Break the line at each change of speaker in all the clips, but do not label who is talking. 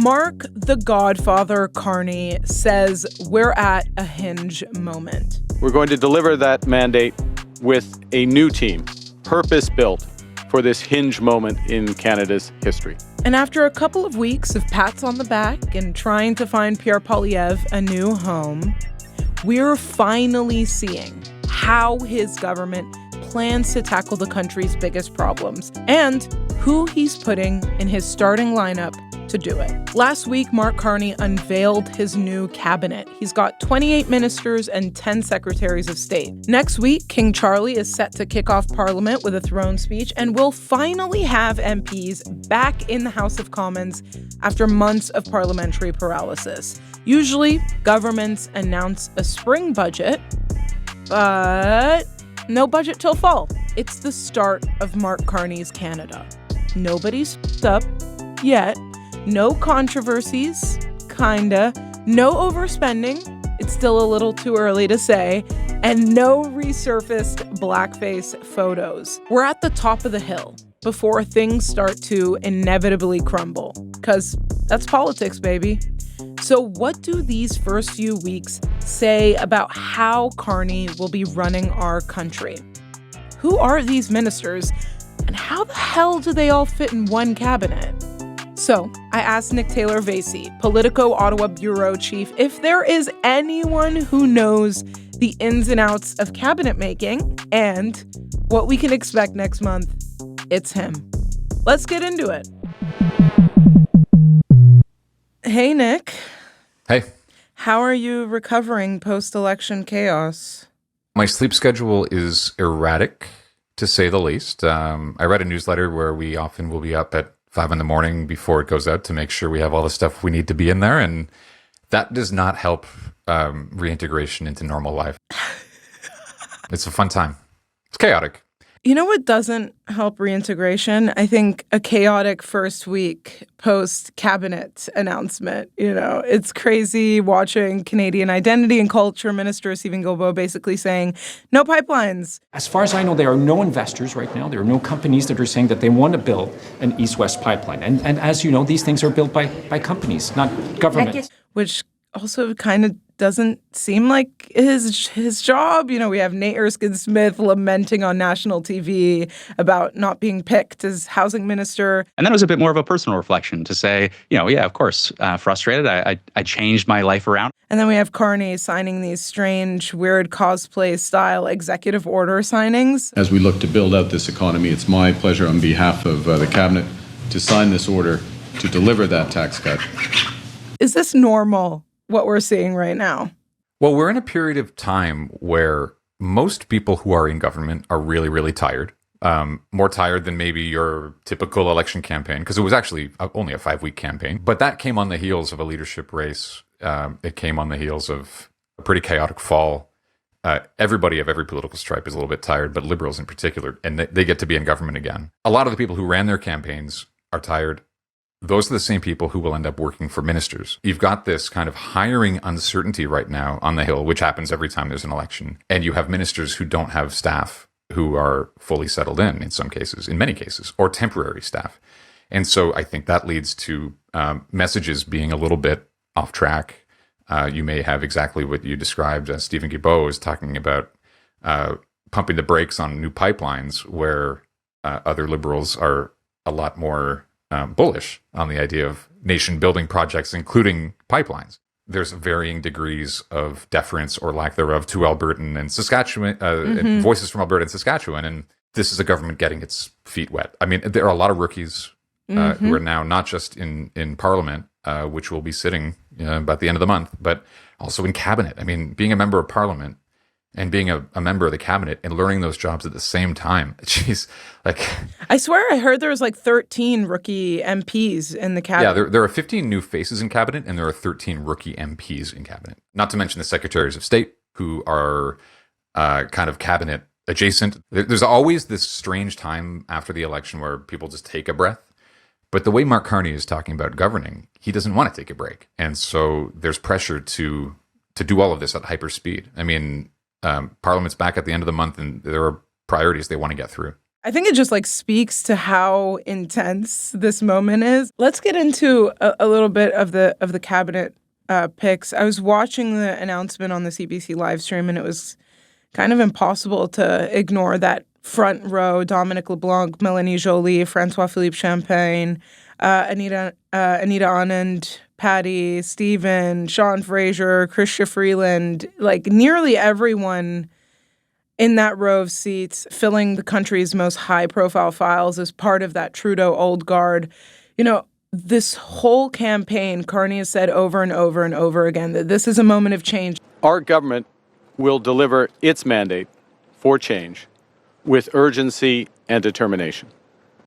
Mark the Godfather Carney says we're at a hinge moment.
We're going to deliver that mandate with a new team, purpose-built for this hinge moment in Canada's history.
And after a couple of weeks of pats on the back and trying to find Pierre Poilievre a new home, we're finally seeing how his government plans to tackle the country's biggest problems and who he's putting in his starting lineup to do it. Last week, Mark Carney unveiled his new cabinet. He's got 28 ministers and 10 secretaries of state. Next week, King Charlie is set to kick off Parliament with a throne speech, and we'll finally have MPs back in the House of Commons after months of parliamentary paralysis. Usually, governments announce a spring budget, but no budget till fall. It's the start of Mark Carney's Canada. Nobody's up yet. No controversies, kinda. No overspending, it's still a little too early to say. And no resurfaced blackface photos. We're at the top of the hill before things start to inevitably crumble. Because that's politics, baby. So what do these first few weeks say about how Carney will be running our country? Who are these ministers? And how the hell do they all fit in one cabinet? So I asked Nick Taylor-Vaisey, Politico Ottawa Bureau Chief, if there is anyone who knows the ins and outs of cabinet making and what we can expect next month. It's him. Let's get into it. Hey, Nick.
Hey.
How are you recovering post-election chaos?
My sleep schedule is erratic, to say the least. I read a newsletter where we often will be up at 5 a.m. before it goes out to make sure we have all the stuff we need to be in there. And that does not help reintegration into normal life. It's a fun time. It's chaotic.
You know what doesn't help reintegration? I think a chaotic first week post-cabinet announcement. You know, it's crazy watching Canadian Identity and Culture Minister Stephen Guilbeault basically saying, no pipelines.
As far as I know, there are no investors right now. There are no companies that are saying that they want to build an east-west pipeline. And as you know, these things are built by companies, not government.
Which also kind of doesn't seem like his job. You know, we have Nate Erskine-Smith lamenting on national TV about not being picked as housing minister.
And then it was a bit more of a personal reflection to say, you know, yeah, of course, frustrated. I changed my life around.
And then we have Carney signing these strange, weird cosplay-style executive order signings.
As we look to build out this economy, it's my pleasure on behalf of the Cabinet to sign this order to deliver that tax cut.
Is this normal, what we're seeing right now?
Well, we're in a period of time where most people who are in government are really, really tired. More tired than maybe your typical election campaign, because it was actually only a 5-week campaign. But that came on the heels of a leadership race. It came on the heels of a pretty chaotic fall. Everybody of every political stripe is a little bit tired, but Liberals in particular, and they get to be in government again. A lot of the people who ran their campaigns are tired. Those are the same people who will end up working for ministers. You've got this kind of hiring uncertainty right now on the Hill, which happens every time there's an election. And you have ministers who don't have staff who are fully settled in some cases, in many cases, or temporary staff. And so I think that leads to messages being a little bit off track. You may have exactly what you described as Stephen Guilbeault is talking about, pumping the brakes on new pipelines, where other Liberals are a lot more bullish on the idea of nation-building projects, including pipelines. There's varying degrees of deference or lack thereof to Albertan and Saskatchewan, and voices from Alberta and Saskatchewan, and this is a government getting its feet wet. I mean, there are a lot of rookies who are now not just in Parliament, which will be sitting about the end of the month, but also in Cabinet. I mean, being a member of Parliament and being a member of the Cabinet and learning those jobs at the same time. Jeez, like...
I swear I heard there was like 13 rookie MPs in the Cabinet.
Yeah, there are 15 new faces in Cabinet, and there are 13 rookie MPs in Cabinet. Not to mention the Secretaries of State, who are kind of Cabinet adjacent. There's always this strange time after the election where people just take a breath. But the way Mark Carney is talking about governing, he doesn't want to take a break. And so there's pressure to do all of this at hyper speed. I mean... Parliament's back at the end of the month, and there are priorities they want to get through.
I think it just like speaks to how intense this moment is. Let's get into a little bit of the cabinet picks. I was watching the announcement on the CBC live stream, and it was kind of impossible to ignore that front row: Dominic LeBlanc, Melanie Joly, Francois-Philippe Champagne, Anita Anand, Patty, Stephen, Sean Fraser, Chrystia Freeland, like nearly everyone in that row of seats, filling the country's most high-profile files as part of that Trudeau old guard. You know, this whole campaign, Carney has said over and over and over again that this is a moment of change.
Our government will deliver its mandate for change with urgency and determination.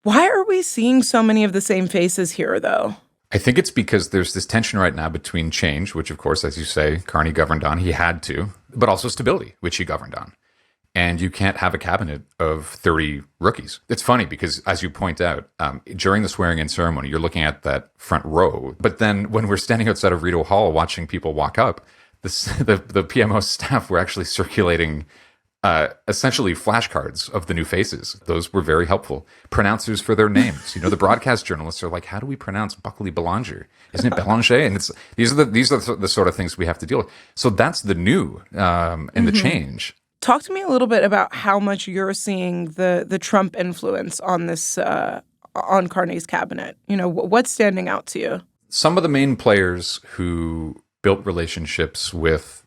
Why are we seeing so many of the same faces here, though?
I think it's because there's this tension right now between change, which, of course, as you say, Carney governed on. He had to, but also stability, which he governed on. And you can't have a cabinet of 30 rookies. It's funny because, as you point out, during the swearing-in ceremony, you're looking at that front row. But then when we're standing outside of Rideau Hall watching people walk up, the PMO staff were actually circulating essentially flashcards of the new faces. Those were very helpful. Pronouncers for their names. You know, the broadcast journalists are like, how do we pronounce Buckley Belanger? Isn't it Belanger? And these are the sort of things we have to deal with. So that's the new and the change.
Talk to me a little bit about how much you're seeing the Trump influence on this on Carney's cabinet. You know, what's standing out to you?
Some of the main players who built relationships with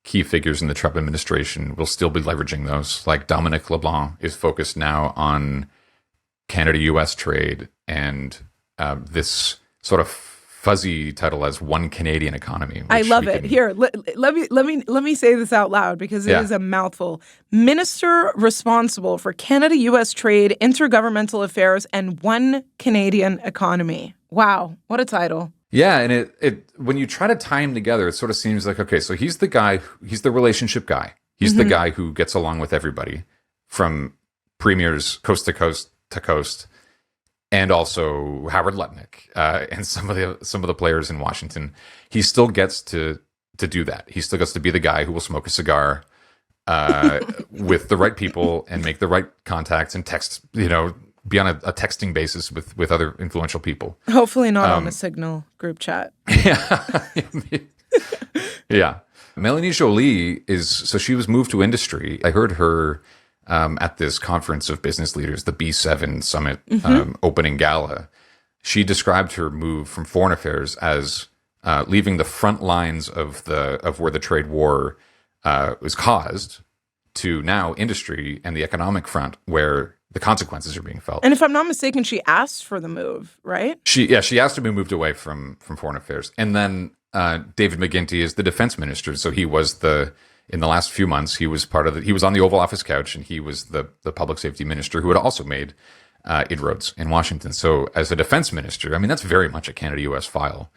key figures in the Trump administration will still be leveraging those. Like Dominic LeBlanc is focused now on Canada-U.S. trade and this sort of fuzzy title as One Canadian Economy.
I love it. Here, let me say this out loud because it is a mouthful. Minister responsible for Canada-U.S. trade, intergovernmental affairs, and One Canadian Economy. Wow, what a title.
Yeah, and it when you try to tie him together, it sort of seems like, okay, so he's the relationship guy. He's the guy who gets along with everybody, from premiers coast to coast, and also Howard Lutnick and some of the players in Washington. He still gets to do that. He still gets to be the guy who will smoke a cigar with the right people and make the right contacts and text, be on a texting basis with other influential people.
Hopefully not on a Signal group chat.
Yeah. Yeah. Melanie Joly she was moved to industry. I heard her at this conference of business leaders, the B7 Summit opening gala. She described her move from foreign affairs as leaving the front lines of where the trade war was caused to now industry and the economic front where the consequences are being felt.
And if I'm not mistaken, she asked for the move, right?
She asked to be moved away from foreign affairs. And then David McGuinty is the defense minister. So he was in the last few months, he was on the Oval Office couch, and he was the public safety minister who had also made inroads in Washington. So as a defense minister, I mean, that's very much a Canada-U.S. file.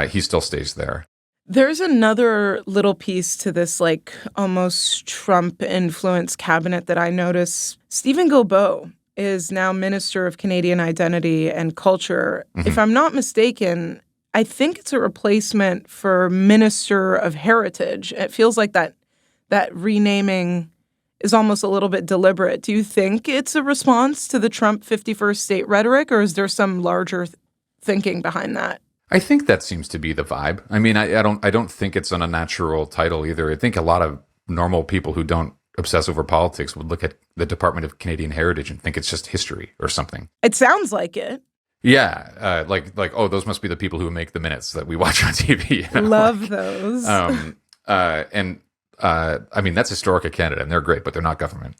He still stays there.
There's another little piece to this, like, almost Trump-influenced cabinet that I notice. Stephen Guilbeault is now Minister of Canadian Identity and Culture. If I'm not mistaken, I think it's a replacement for Minister of Heritage. It feels like that renaming is almost a little bit deliberate. Do you think it's a response to the Trump 51st state rhetoric, or is there some larger thinking behind that?
I think that seems to be the vibe. I mean, I don't think it's an unnatural title either. I think a lot of normal people who don't obsess over politics would look at the Department of Canadian Heritage and think it's just history or something.
It sounds like it.
Yeah, like oh, those must be the people who make the minutes that we watch on TV.
Love those.
I mean, that's historic at Canada, and they're great, but they're not government.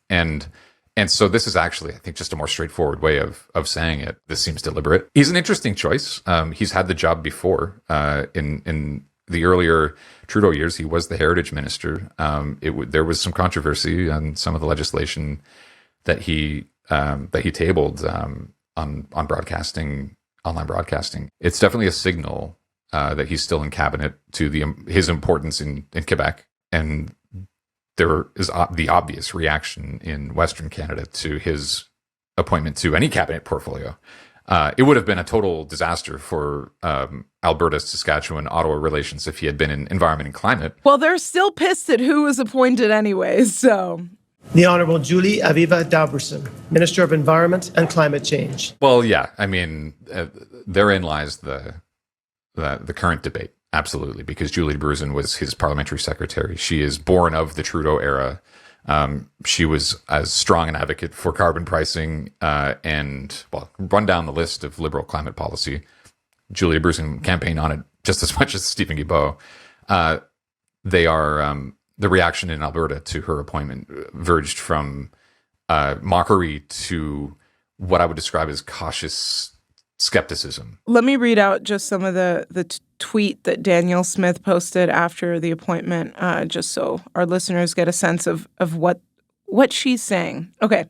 And so this is actually, I think, just a more straightforward way of saying it. This seems deliberate. He's an interesting choice. He's had the job before. In the earlier Trudeau years, he was the heritage minister. There was some controversy on some of the legislation that he tabled on broadcasting, online broadcasting. It's definitely a signal that he's still in cabinet to his importance in Quebec. And there is the obvious reaction in Western Canada to his appointment to any cabinet portfolio. It would have been a total disaster for Alberta, Saskatchewan, Ottawa relations if he had been in environment and climate.
Well, they're still pissed at who was appointed anyways, so
The Honourable Julie Aviva Dauberson, Minister of Environment and Climate Change.
Well, yeah, I mean, therein lies the current debate, absolutely, because Julie Dauberson was his parliamentary secretary. She is born of the Trudeau era. She was as strong an advocate for carbon pricing and, well, run down the list of liberal climate policy. Julie Dauberson campaigned on it just as much as Stephen Guilbeault. They are... the reaction in Alberta to her appointment verged from mockery to what I would describe as cautious skepticism.
Let me read out just some of the tweet that Danielle Smith posted after the appointment, just so our listeners get a sense of what she's saying. Okay.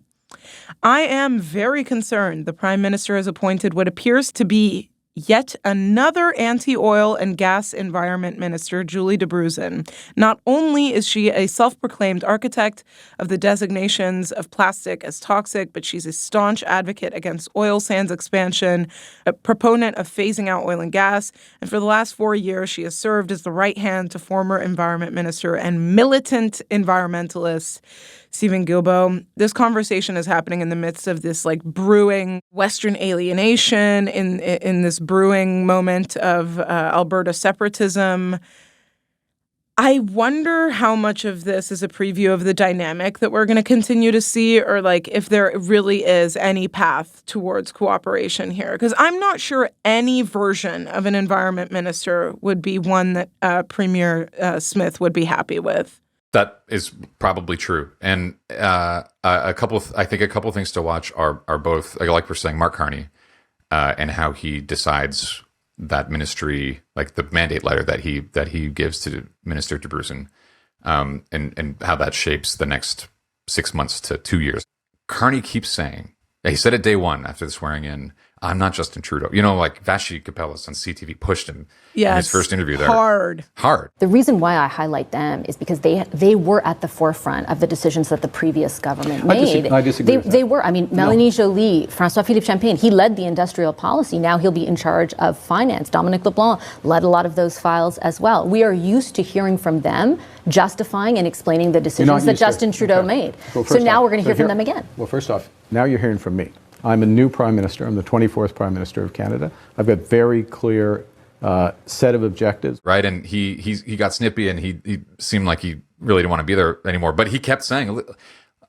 I am very concerned the Prime Minister has appointed what appears to be yet another anti-oil and gas environment minister, Julie Dauberson. Not only is she a self-proclaimed architect of the designations of plastic as toxic, but she's a staunch advocate against oil sands expansion, a proponent of phasing out oil and gas. And for the last 4 years, she has served as the right hand to former environment minister and militant environmentalist Stephen Guilbeault. This conversation is happening in the midst of this brewing Western alienation, in this brewing moment of Alberta separatism. I wonder how much of this is a preview of the dynamic that we're going to continue to see, or if there really is any path towards cooperation here. Because I'm not sure any version of an environment minister would be one that Premier Smith would be happy with.
That is probably true, and I think a couple of things to watch are both, like we're saying, Mark Carney, and how he decides that ministry, the mandate letter that he gives to Minister Dauberson, and how that shapes the next 6 months to 2 years. Carney keeps saying, he said it day one after the swearing in, I'm not Justin Trudeau. Vashi Kapelas on CTV pushed him in his first interview there.
Hard.
The reason why I highlight them is because they were at the forefront of the decisions that the previous government made.
I disagree with that.
They were. I mean, Mélanie Joly, François-Philippe Champagne, he led the industrial policy. Now he'll be in charge of finance. Dominic LeBlanc led a lot of those files as well. We are used to hearing from them, justifying and explaining the decisions that Justin Trudeau made.
Well,
so now we're going to hear from them again.
Well, first off, now you're hearing from me. I'm a new Prime Minister. I'm the 24th Prime Minister of Canada. I've got very clear set of objectives.
Right, and he got snippy, and he seemed like he really didn't want to be there anymore. But he kept saying,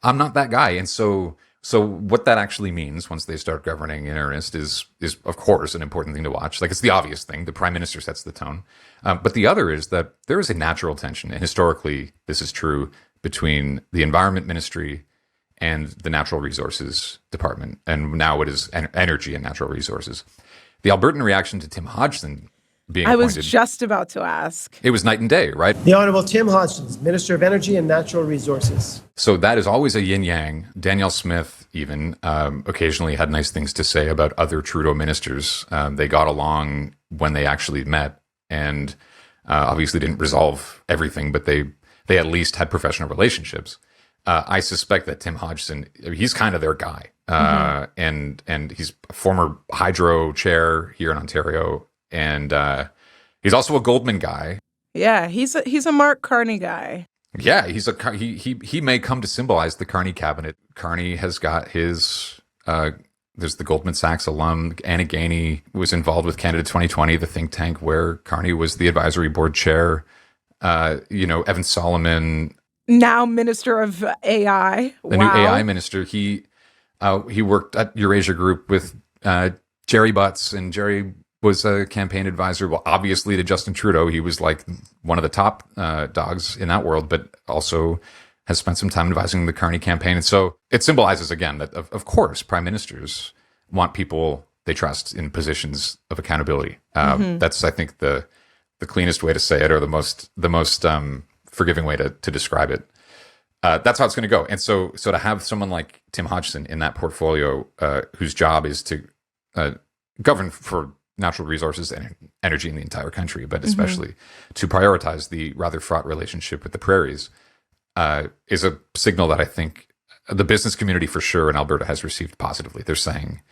I'm not that guy. And so what that actually means once they start governing in earnest is of course an important thing to watch. It's the obvious thing. The Prime Minister sets the tone. But the other is that there is a natural tension, and historically this is true, between the Environment Ministry and the Natural Resources Department, and now it is Energy and Natural Resources. The Albertan reaction to Tim Hodgson being appointed,
I was just about to ask.
It was night and day, right?
The Honourable Tim Hodgson, Minister of Energy and Natural Resources.
So that is always a yin-yang. Danielle Smith even occasionally had nice things to say about other Trudeau ministers. They got along when they actually met, and obviously didn't resolve everything, but they at least had professional relationships. I suspect that Tim Hodgson, he's kind of their guy. And he's a former hydro chair here in Ontario. And he's also a Goldman guy.
Yeah, he's a Mark Carney guy.
Yeah, he may come to symbolize the Carney cabinet. Carney has got his, there's the Goldman Sachs alum, Anna Gainey was involved with Canada 2020, the think tank where Carney was the advisory board chair. Evan Solomon,
now Minister of AI.
The new AI minister. He worked at Eurasia Group with Jerry Butts, and Jerry was a campaign advisor, well, obviously to Justin Trudeau. He was one of the top dogs in that world, but also has spent some time advising the Carney campaign. And so it symbolizes, again, that of course, prime ministers want people they trust in positions of accountability. That's, I think, the cleanest way to say it, or the most forgiving way to describe it. That's how it's going to go. And so to have someone like Tim Hodgson in that portfolio, whose job is to govern for natural resources and energy in the entire country, but especially to prioritize the rather fraught relationship with the prairies, is a signal that I think the business community for sure in Alberta has received positively. They're saying,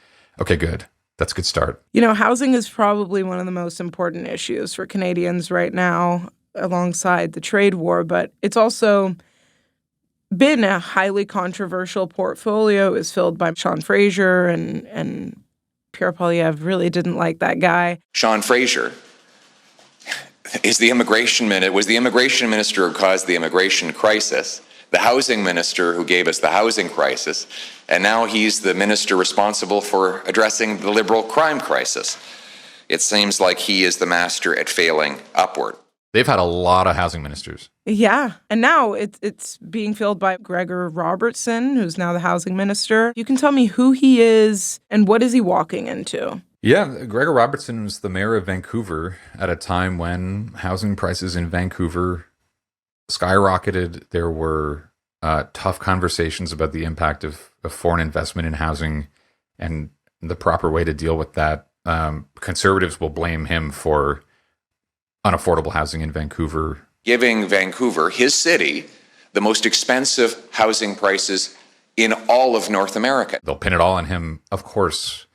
okay, good. That's a good start.
Housing is probably one of the most important issues for Canadians right now, alongside the trade war, but it's also been a highly controversial portfolio. It was filled by Sean Fraser, and Pierre Poilievre really didn't like that guy.
Sean Fraser was the immigration minister who caused the immigration crisis, the housing minister who gave us the housing crisis, and now he's the minister responsible for addressing the liberal crime crisis. It seems like he is the master at failing upward.
They've had a lot of housing ministers.
Yeah, and now it's being filled by Gregor Robertson, who's now the housing minister. You can tell me who he is and what is he walking into?
Yeah, Gregor Robertson was the mayor of Vancouver at a time when housing prices in Vancouver skyrocketed. There were tough conversations about the impact of foreign investment in housing and the proper way to deal with that. Conservatives will blame him for unaffordable housing in Vancouver.
Giving Vancouver, his city, the most expensive housing prices in all of North America.
They'll pin it all on him. Of course,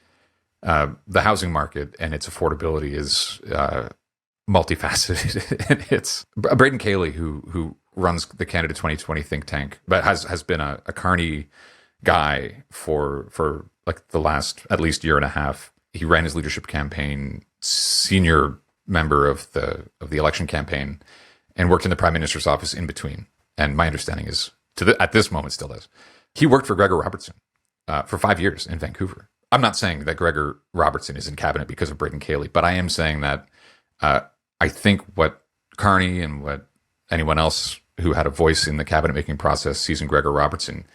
the housing market and its affordability is multifaceted. And it's Braden Cayley, who runs the Canada 2020 think tank, but has been a Carney guy for like the last at least year and a half. He ran his leadership campaign, senior member of the election campaign, and worked in the Prime Minister's office in between. And my understanding is, at this moment, still does. He worked for Gregor Robertson for 5 years in Vancouver. I'm not saying that Gregor Robertson is in cabinet because of Braden Cayley, but I am saying that I think what Carney and what anyone else who had a voice in the cabinet-making process sees in Gregor Robertson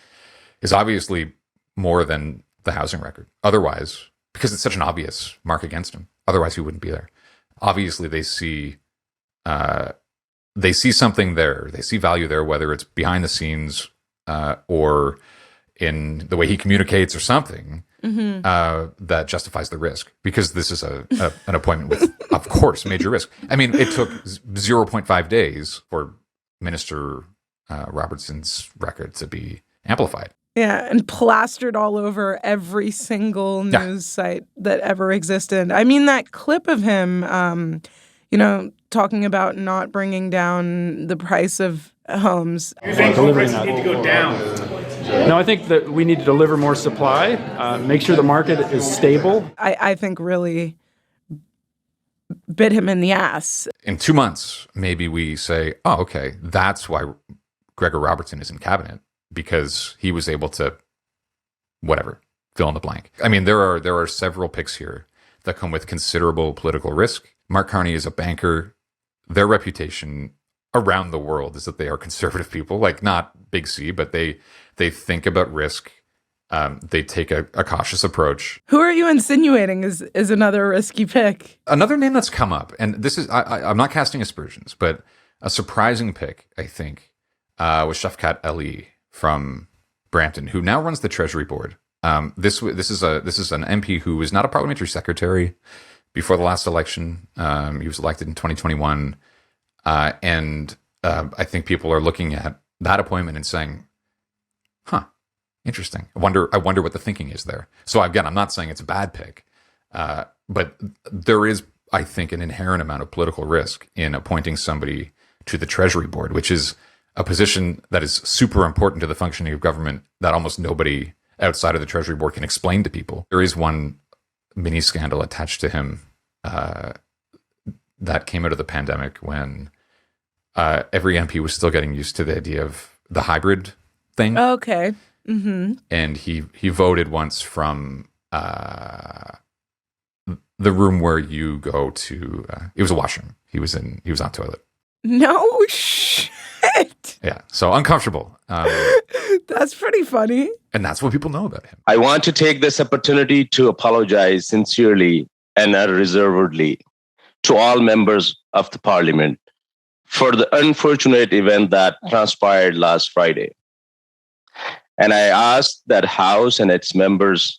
is obviously more than the housing record. Otherwise, because it's such an obvious mark against him, otherwise he wouldn't be there. Obviously, they see something there. They see value there, whether it's behind the scenes or in the way he communicates or something that justifies the risk. Because this is an appointment with, of course, major risk. I mean, it took 0.5 days for Minister Robertson's record to be amplified.
Yeah, and plastered all over every single news site that ever existed. I mean, that clip of him, talking about not bringing down the price of homes.
You think home prices need to go down?
No, I think that we need to deliver more supply, make sure the market is stable.
I think really bit him in the ass.
In 2 months, maybe we say, oh, okay, that's why Gregor Robertson is in cabinet. Because he was able to, whatever, fill in the blank. I mean, there are several picks here that come with considerable political risk. Mark Carney is a banker. Their reputation around the world is that they are conservative people, like not big C, but they think about risk. They take a cautious approach.
Who are you insinuating is another risky pick?
Another name that's come up, and this is I'm not casting aspersions, but a surprising pick, I think, was Shafkat Ali from Brampton, who now runs the Treasury Board. This is an MP who was not a parliamentary secretary before the last election. He was elected in 2021, and I think people are looking at that appointment and saying, "Huh, interesting. I wonder what the thinking is there." So again, I'm not saying it's a bad pick, but there is, I think, an inherent amount of political risk in appointing somebody to the Treasury Board, which is a position that is super important to the functioning of government that almost nobody outside of the Treasury Board can explain to people. There is one mini scandal attached to him that came out of the pandemic when every MP was still getting used to the idea of the hybrid thing.
Okay. Mm-hmm.
And he voted once from the room where you go to, it was a washroom. He was on a toilet.
No shit.
Yeah, so uncomfortable.
That's pretty funny.
And that's what people know about him.
I want to take this opportunity to apologize sincerely and unreservedly to all members of the Parliament for the unfortunate event that transpired last Friday. And I ask that House and its members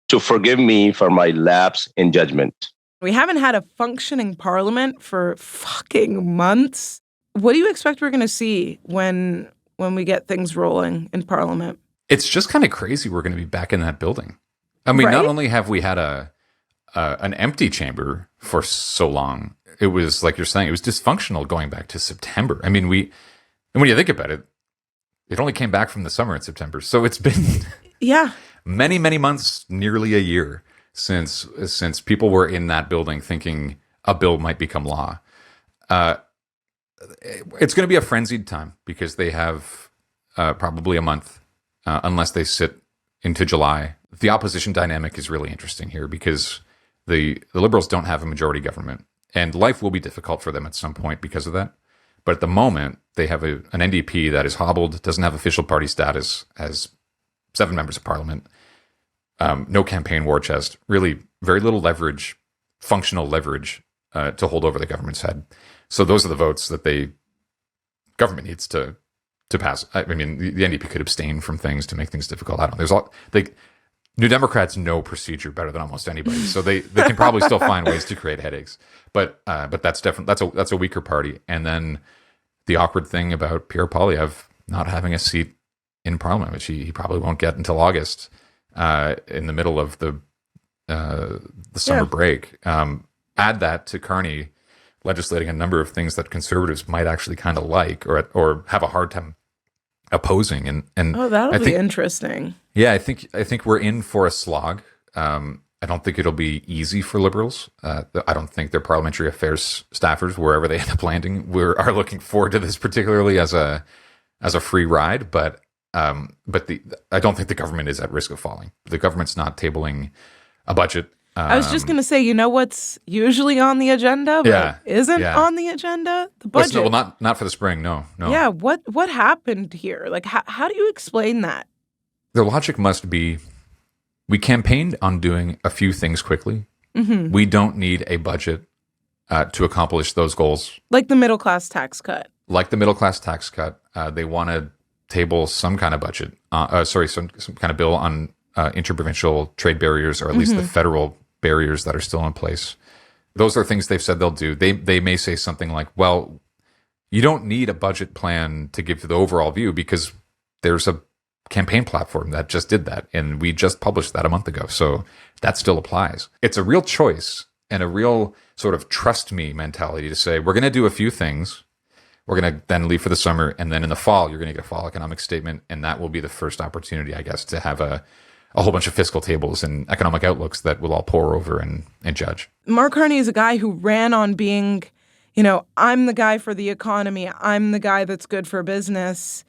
to forgive me for my lapse in judgment.
We haven't had a functioning Parliament for fucking months. What do you expect we're going to see when we get things rolling in Parliament?
It's just kind of crazy we're going to be back in that building. I mean, Not only have we had an empty chamber for so long, it was, like you're saying, it was dysfunctional going back to September. I mean, and when you think about it, It only came back from the summer in September. So it's been many, many months, nearly a year since people were in that building thinking a bill might become law. It's going to be a frenzied time because they have probably a month, unless they sit into July. The opposition dynamic is really interesting here because the Liberals don't have a majority government, and life will be difficult for them at some point because of that. But at the moment, they have an NDP that is hobbled, doesn't have official party status, has 7 members of parliament, no campaign war chest, really very little leverage, functional leverage to hold over the government's head. So those are the votes that government needs to pass. I mean, the NDP could abstain from things to make things difficult. I don't know. New Democrats know procedure better than almost anybody, so they can probably still find ways to create headaches. But that's definitely that's a weaker party. And then the awkward thing about Pierre Poilievre not having a seat in Parliament, which he probably won't get until August, in the middle of the summer break. Add that to Carney legislating a number of things that Conservatives might actually kind of like or have a hard time opposing. And
that'll be interesting.
Yeah, I think we're in for a slog. I don't think it'll be easy for Liberals. I don't think their parliamentary affairs staffers, wherever they end up landing, are looking forward to this particularly as a free ride. But I don't think the government is at risk of falling. The government's not tabling a budget.
I was just going to say, you know what's usually on the agenda, but isn't on the agenda? The budget.
Well, not for the spring. No.
Yeah. What happened here? Like, how do you explain that?
The logic must be, we campaigned on doing a few things quickly.
Mm-hmm.
We don't need a budget to accomplish those goals.
Like the middle class tax cut.
They want to table some kind of budget. Some kind of bill on interprovincial trade barriers, or at least the federal barriers that are still in place. Those are things they've said they'll do. They may say something like, well, you don't need a budget plan to give to the overall view because there's a campaign platform that just did that, and we just published that a month ago. So that still applies. It's a real choice and a real sort of trust me mentality to say, we're going to do a few things. We're going to then leave for the summer, and then in the fall, you're going to get a fall economic statement, and that will be the first opportunity, I guess, to have a whole bunch of fiscal tables and economic outlooks that we'll all pore over and judge.
Mark Carney is a guy who ran on being, I'm the guy for the economy. I'm the guy that's good for business.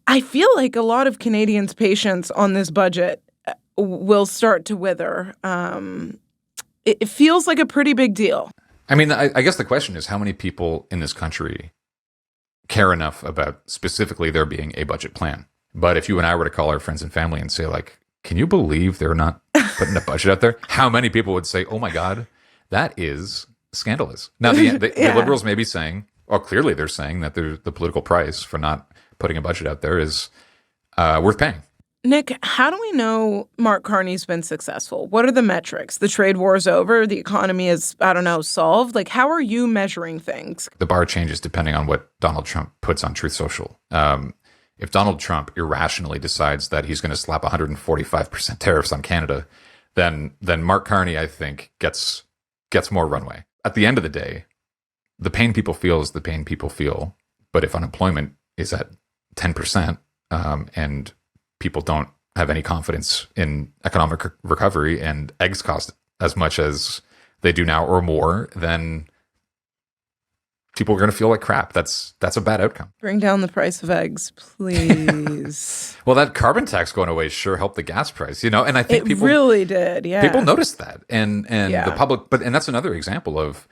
I feel like a lot of Canadians' patience on this budget will start to wither. It feels like a pretty big deal.
I mean, I guess the question is, how many people in this country care enough about specifically there being a budget plan? But if you and I were to call our friends and family and say, like, can you believe they're not putting a budget out there? How many people would say, oh my God, that is scandalous? Now, the Liberals may be saying, or clearly they're saying that the political price for not putting a budget out there is worth paying.
Nick, how do we know Mark Carney's been successful? What are the metrics? The trade war is over. The economy is, solved. Like, how are you measuring things?
The bar changes depending on what Donald Trump puts on Truth Social. If Donald Trump irrationally decides that he's going to slap 145% tariffs on Canada, then Mark Carney, I think, gets more runway. At the end of the day, the pain people feel is the pain people feel. But if unemployment is at 10% and people don't have any confidence in economic recovery and eggs cost as much as they do now or more, then people are going to feel like crap. That's a bad outcome.
Bring down the price of eggs, please.
Well, that carbon tax going away sure helped the gas price, and I think people
really did. Yeah,
people noticed that, and the public. And that's another example of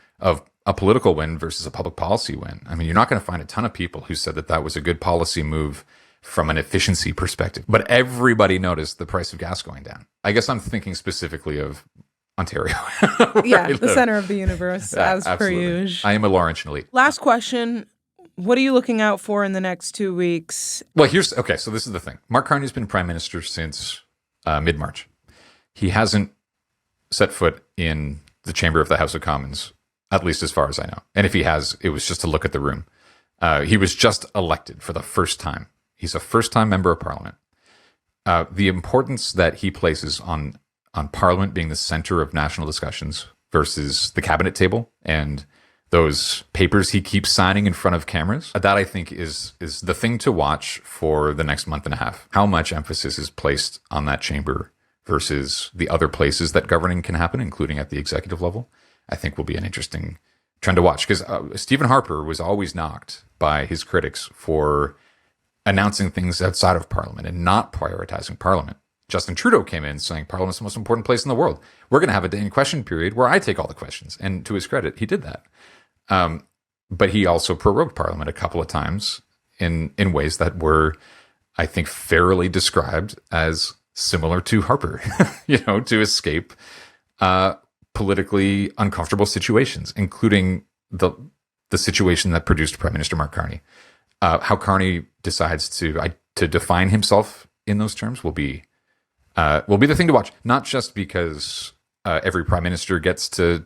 a political win versus a public policy win. I mean, you're not going to find a ton of people who said that was a good policy move from an efficiency perspective, but everybody noticed the price of gas going down. I guess I'm thinking specifically of Ontario.
Yeah, the center of the universe, as per usual.
I am a Laurentian elite.
Last question. What are you looking out for in the next 2 weeks?
Well, so this is the thing. Mark Carney's been prime minister since mid-March. He hasn't set foot in the chamber of the House of Commons, at least as far as I know. And if he has, it was just to look at the room. He was just elected for the first time. He's a first-time member of Parliament. The importance that he places on Parliament being the center of national discussions versus the cabinet table and those papers he keeps signing in front of cameras. That, I think, is the thing to watch for the next month and a half. How much emphasis is placed on that chamber versus the other places that governing can happen, including at the executive level, I think will be an interesting trend to watch. Because Stephen Harper was always knocked by his critics for announcing things outside of Parliament and not prioritizing Parliament. Justin Trudeau came in saying Parliament's the most important place in the world. We're going to have a day in question period where I take all the questions. And to his credit, he did that. But he also prorogued Parliament a couple of times in ways that were, I think, fairly described as similar to Harper, to escape politically uncomfortable situations, including the situation that produced Prime Minister Mark Carney. How Carney decides to define himself in those terms will be the thing to watch. Not just because every prime minister gets to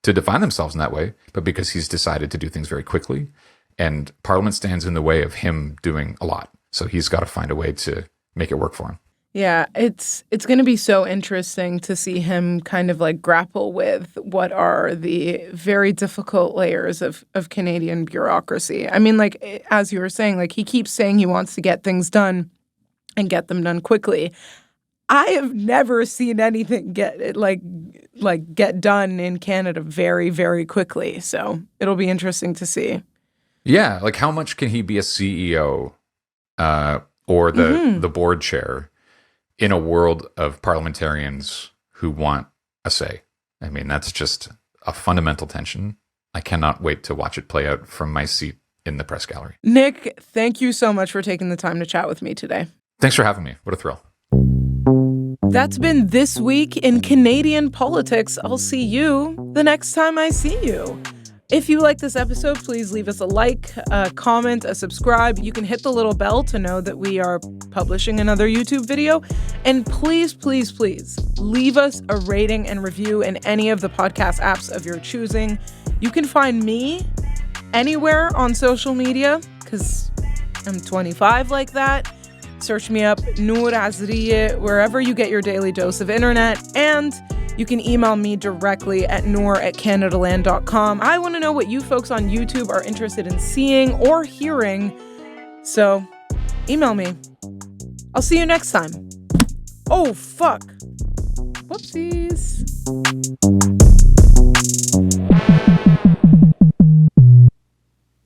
define themselves in that way, but because he's decided to do things very quickly, and Parliament stands in the way of him doing a lot. So he's got to find a way to make it work for him.
Yeah, it's going to be so interesting to see him kind of like grapple with what are the very difficult layers of Canadian bureaucracy. I mean, like, as you were saying, like, he keeps saying he wants to get things done and get them done quickly. I have never seen anything get done in Canada very, very quickly. So it'll be interesting to see.
Yeah, like how much can he be a CEO or the board chair in a world of parliamentarians who want a say? I mean, that's just a fundamental tension. I cannot wait to watch it play out from my seat in the press gallery.
Nick, thank you so much for taking the time to chat with me today.
Thanks for having me. What a thrill.
That's been This Week in Canadian Politics. I'll see you the next time I see you. If you like this episode, please leave us a like, a comment, a subscribe. You can hit the little bell to know that we are publishing another YouTube video. And please, please, please leave us a rating and review in any of the podcast apps of your choosing. You can find me anywhere on social media because I'm 25 like that. Search me up, Noor Azrieh, wherever you get your daily dose of internet. And you can email me directly at noor@canadaland.com. I want to know what you folks on YouTube are interested in seeing or hearing. So email me. I'll see you next time. Oh, fuck. Whoopsies.